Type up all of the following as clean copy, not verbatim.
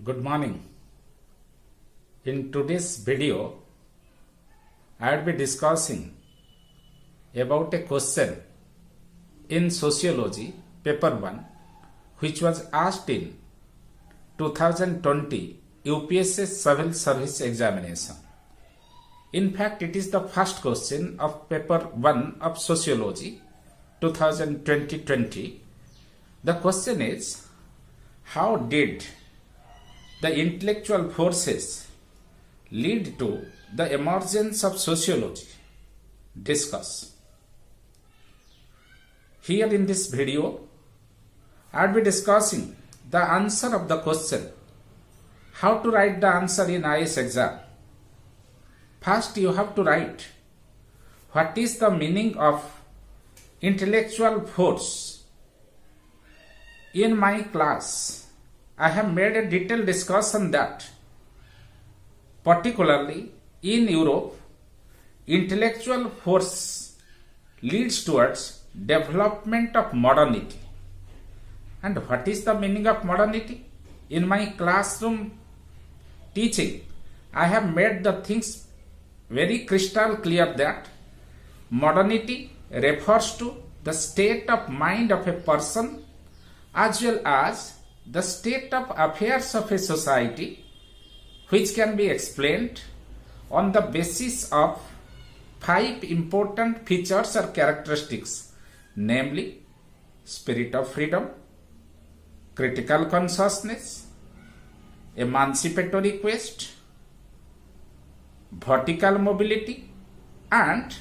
Good morning. In today's video, I will be discussing about a question in Sociology, Paper 1, which was asked in 2020 UPSC Civil Service Examination. In fact, it is the first question of Paper 1 of Sociology 2020. The question is, how did the intellectual forces lead to the emergence of sociology? Discuss. Here in this video, I will be discussing the answer of the question, how to write the answer in IAS exam. First, you have to write what is the meaning of intellectual force. In my class, I have made a detailed discussion that particularly in Europe, intellectual force leads towards development of modernity. And what is the meaning of modernity? In my classroom teaching, I have made the things very crystal clear that modernity refers to the state of mind of a person as well as the state of affairs of a society, which can be explained on the basis of 5 important features or characteristics, namely spirit of freedom, critical consciousness, emancipatory quest, vertical mobility, and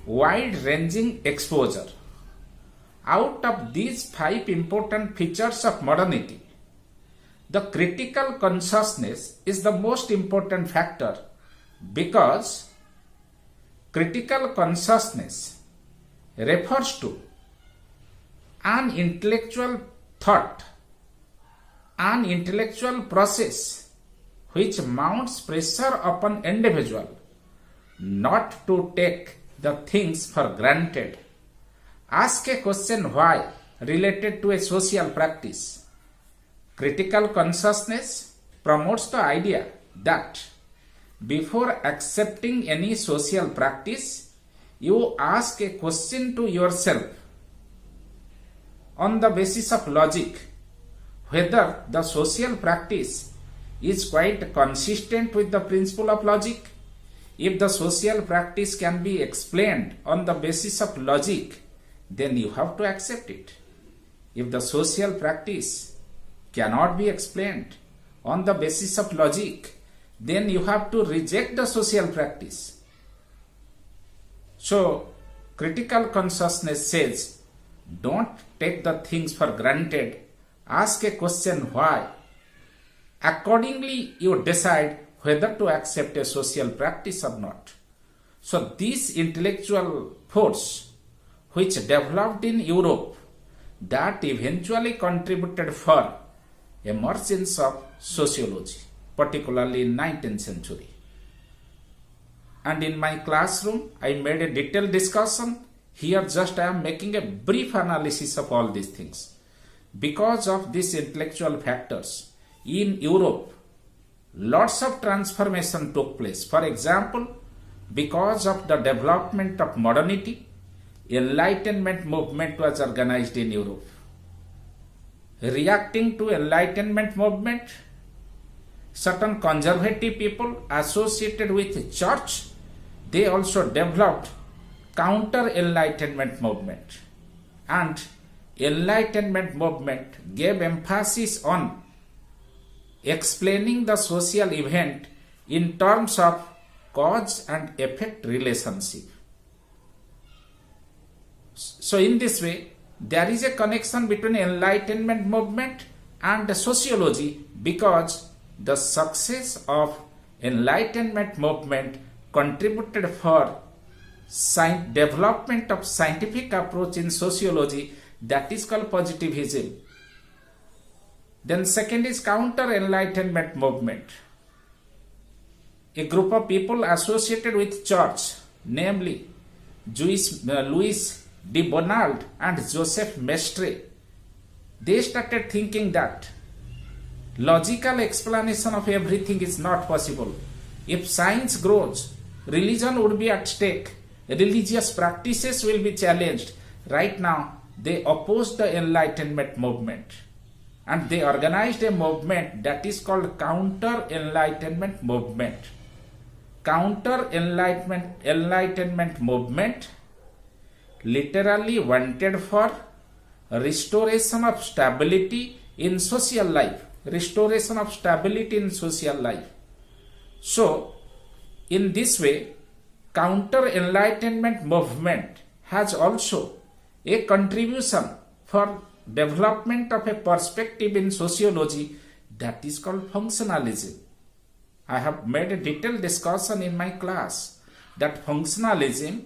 wide-ranging exposure. Out of these 5 important features of modernity, the critical consciousness is the most important factor because critical consciousness refers to an intellectual thought, an intellectual process which mounts pressure upon individual not to take the things for granted. Ask a question why related to a social practice. Critical consciousness promotes the idea that before accepting any social practice, you ask a question to yourself on the basis of logic whether the social practice is quite consistent with the principle of logic. If the social practice can be explained on the basis of logic, then you have to accept it. If the social practice cannot be explained on the basis of logic, then you have to reject the social practice. So, critical consciousness says, don't take the things for granted. Ask a question why. Accordingly, you decide whether to accept a social practice or not. So, this intellectual force which developed in Europe that eventually contributed for emergence of sociology, particularly in 19th century. And in my classroom, I made a detailed discussion. Here just I am making a brief analysis of all these things. Because of these intellectual factors, in Europe, lots of transformation took place. For example, because of the development of modernity, Enlightenment movement was organized in Europe. Reacting to Enlightenment movement, certain conservative people associated with church, they also developed counter-Enlightenment movement. And Enlightenment movement gave emphasis on explaining the social event in terms of cause and effect relationship. So in this way, there is a connection between Enlightenment movement and sociology because the success of Enlightenment movement contributed for development of scientific approach in sociology, that is called positivism. Then second is counter-Enlightenment movement. A group of people associated with church, namely Louis de Bonald and Joseph Maistre, they started thinking that Logical explanation of everything is not possible. If science grows, religion would be at stake. Religious practices will be challenged. Right now, they oppose the Enlightenment movement. And they organized a movement that is called Counter-Enlightenment Movement. Counter-Enlightenment Movement literally wanted for restoration of stability in social life. Restoration of stability in social life. So, in this way, Counter-Enlightenment Movement has also a contribution for development of a perspective in sociology that is called functionalism. I have made a detailed discussion in my class that functionalism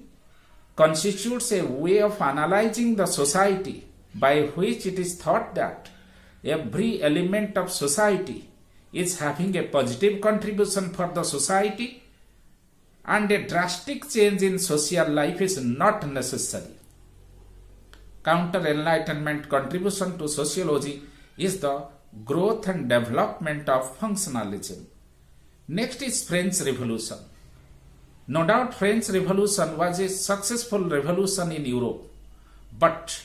constitutes a way of analyzing the society by which it is thought that every element of society is having a positive contribution for the society and a drastic change in social life is not necessary. Counter-Enlightenment contribution to sociology is the growth and development of functionalism. Next is French Revolution. No doubt French Revolution was a successful revolution in Europe, but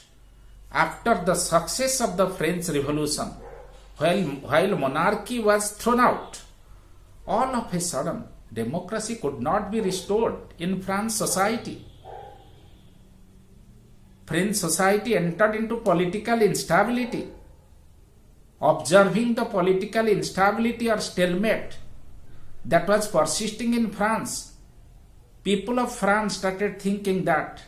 after the success of the French Revolution, while monarchy was thrown out, all of a sudden democracy could not be restored in French society. French society entered into political instability. Observing the political instability or stalemate that was persisting in France, people of France started thinking that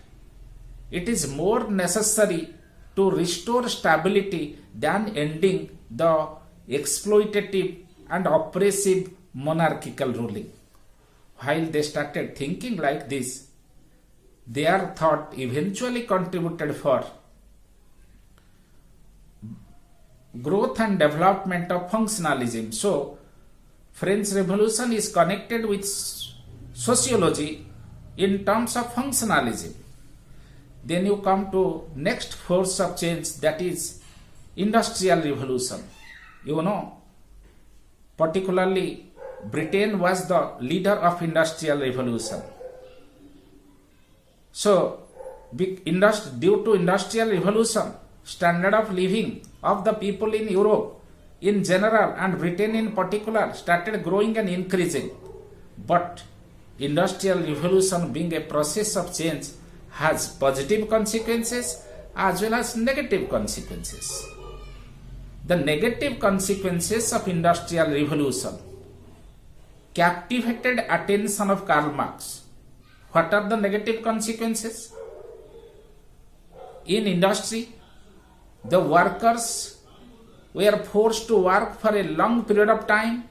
it is more necessary to restore stability than ending the exploitative and oppressive monarchical ruling. While they started thinking like this, their thought eventually contributed for growth and development of functionalism. So, French Revolution is connected with sociology in terms of functionalism. Then you come to next force of change, that is Industrial Revolution. You know, particularly Britain was the leader of Industrial Revolution. So, due to Industrial Revolution, standard of living of the people in Europe in general and Britain in particular started growing and increasing. But Industrial Revolution, being a process of change, has positive consequences as well as negative consequences. The negative consequences of Industrial Revolution captivated attention of Karl Marx. What are the negative consequences? In industry, the workers were forced to work for a long period of time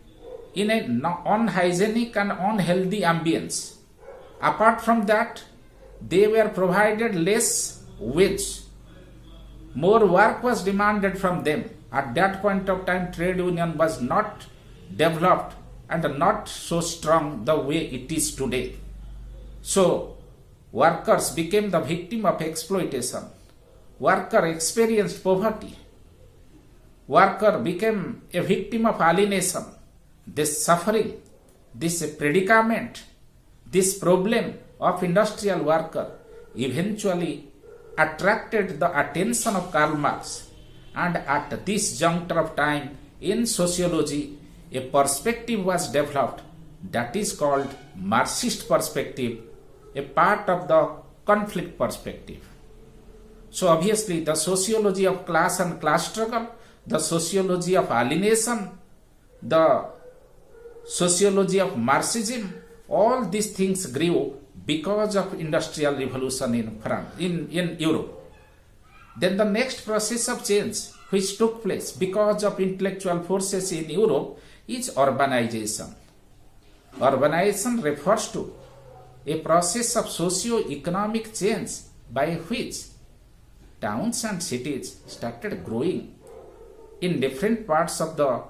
in an unhygienic and unhealthy ambience. Apart from that, they were provided less wage. More work was demanded from them. At that point of time, trade union was not developed and not so strong the way it is today. So, workers became the victim of exploitation. Worker experienced poverty. Worker became a victim of alienation. This suffering, this predicament, this problem of industrial worker eventually attracted the attention of Karl Marx, and at this juncture of time in sociology a perspective was developed that is called Marxist perspective, a part of the conflict perspective. So obviously the sociology of class and class struggle, the sociology of alienation, the sociology of Marxism, all these things grew because of Industrial Revolution in France, in Europe. Then the next process of change which took place because of intellectual forces in Europe is urbanization. Urbanization refers to a process of socio-economic change by which towns and cities started growing in different parts of the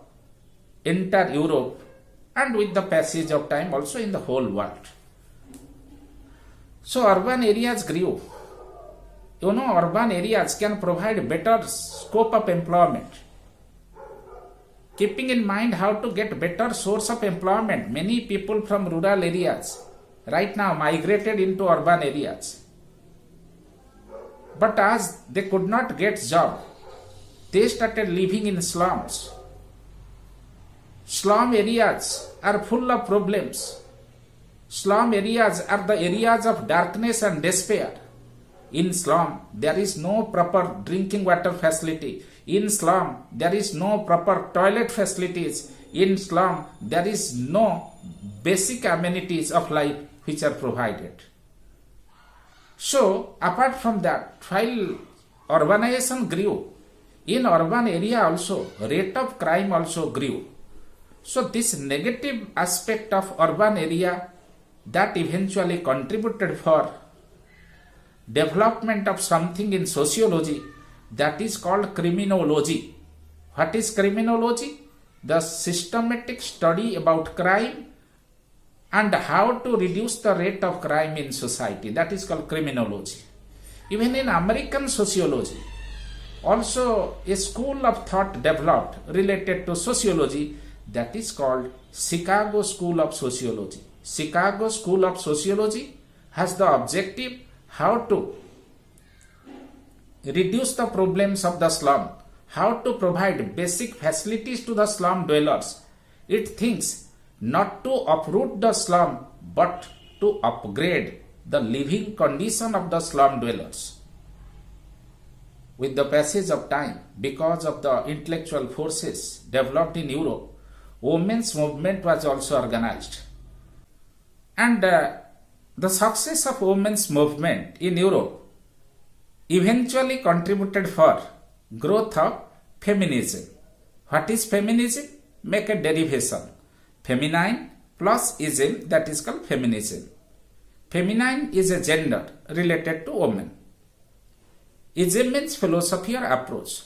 entire Europe, and with the passage of time also in the whole world. So urban areas grew. You know, urban areas can provide better scope of employment. keeping in mind how to get better source of employment. Many people from rural areas right now migrated into urban areas. But as they could not get job, they started living in slums. Slum areas are full of problems. Slum areas are the areas of darkness and despair. In slum, there is no proper drinking water facility. In slum, there is no proper toilet facilities. In slum, there is no basic amenities of life which are provided. So, apart from that, while urbanization grew, in urban area also, rate of crime also grew. So, this negative aspect of urban area that eventually contributed for development of something in sociology that is called criminology. What is criminology? The systematic study about crime and how to reduce the rate of crime in society. That is called criminology. Even in American sociology, also a school of thought developed related to sociology that is called Chicago School of Sociology. Chicago School of Sociology has the objective how to reduce the problems of the slum, how to provide basic facilities to the slum dwellers. It thinks not to uproot the slum but to upgrade the living condition of the slum dwellers. With the passage of time, because of the intellectual forces developed in Europe, women's movement was also organized. And the success of women's movement in Europe eventually contributed for growth of feminism. What is feminism? Make a derivation. Feminine plus ism, that is called feminism. Feminine is a gender related to women. Ism means philosophy or approach.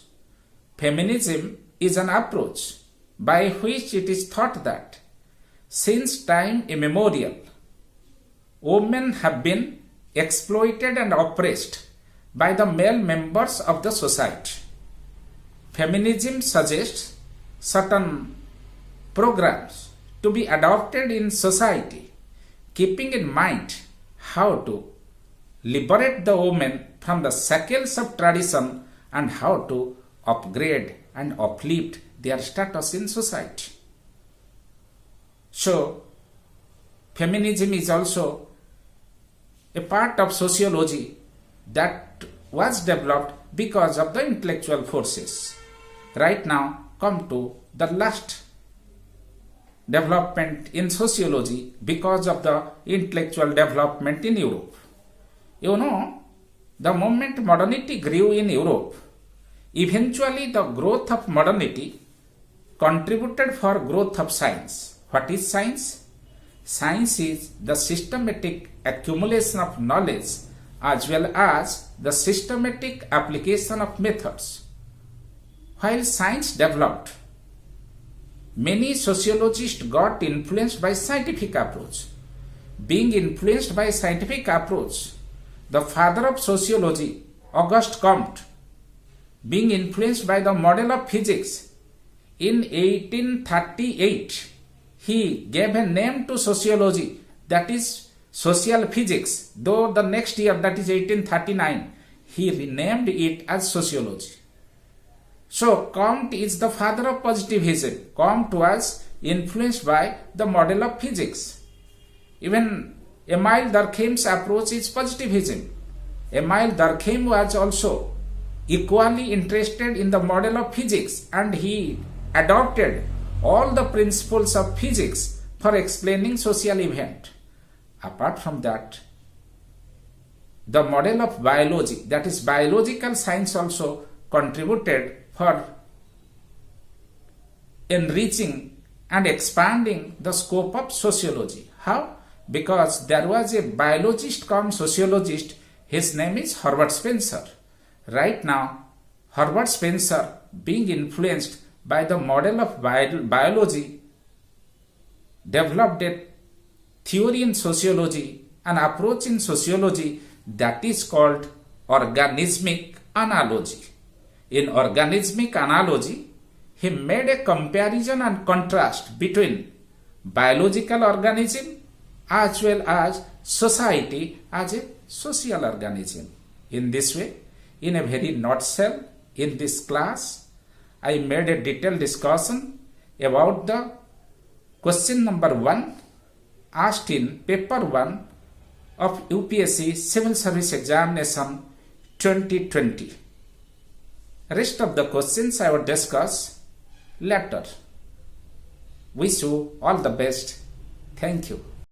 Feminism is an approach by which it is thought that since time immemorial, women have been exploited and oppressed by the male members of the society. Feminism suggests certain programs to be adopted in society, keeping in mind how to liberate the women from the shackles of tradition and how to upgrade and uplift their status in society. So, feminism is also a part of sociology that was developed because of the intellectual forces. Right now, come to the last development in sociology because of the intellectual development in Europe. You know, the moment modernity grew in Europe, eventually the growth of modernity contributed for growth of science. What is science? Science is the systematic accumulation of knowledge as well as the systematic application of methods. While science developed, many sociologists got influenced by scientific approach. Being influenced by scientific approach, the father of sociology, Auguste Comte, being influenced by the model of physics, in 1838, he gave a name to sociology, that is social physics, though the next year, that is 1839, he renamed it as sociology. So, Comte is the father of positivism. Comte was influenced by the model of physics. Even Emile Durkheim's approach is positivism. Emile Durkheim was also equally interested in the model of physics and he adopted all the principles of physics for explaining social event. Apart from that, the model of biology, that is biological science, also contributed for enriching and expanding the scope of sociology. How? Because there was a biologist come sociologist, his name is Herbert Spencer. Right now, Herbert Spencer, being influenced by the model of biology, developed a theory in sociology, an approach in sociology that is called organismic analogy. In organismic analogy, he made a comparison and contrast between biological organism as well as society as a social organism. In this way, in a very nutshell, in this class, I made a detailed discussion about the question number 1 asked in paper 1 of UPSC Civil Service Examination 2020. Rest of the questions I will discuss later. Wish you all the best. Thank you.